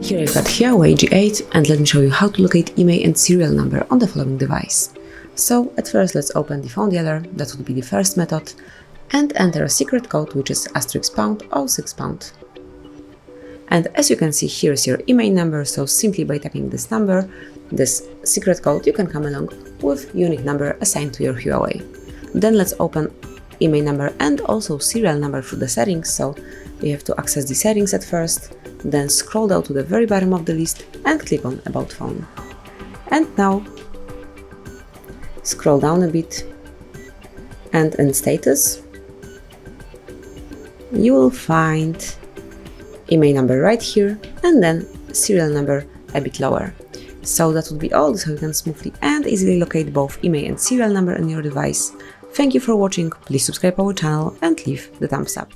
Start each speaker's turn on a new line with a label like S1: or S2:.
S1: Here I've got Huawei GX8 and let me show you how to locate IMEI and serial number on the following device. So at first let's open the phone dealer, that would be the first method, and enter a secret code which is *#06#. And as you can see, here is your IMEI number, so simply by typing this number, this secret code, you can come along with unique number assigned to your Huawei. Then let's open IMEI number and also serial number through the settings, so you have to access the settings at first, then scroll down to the very bottom of the list and click on About Phone. And now scroll down a bit and in Status you will find IMEI number right here and then serial number a bit lower. So that would be all, so you can smoothly and easily locate both IMEI and serial number on your device. Thank you for watching, please subscribe our channel and leave the thumbs up.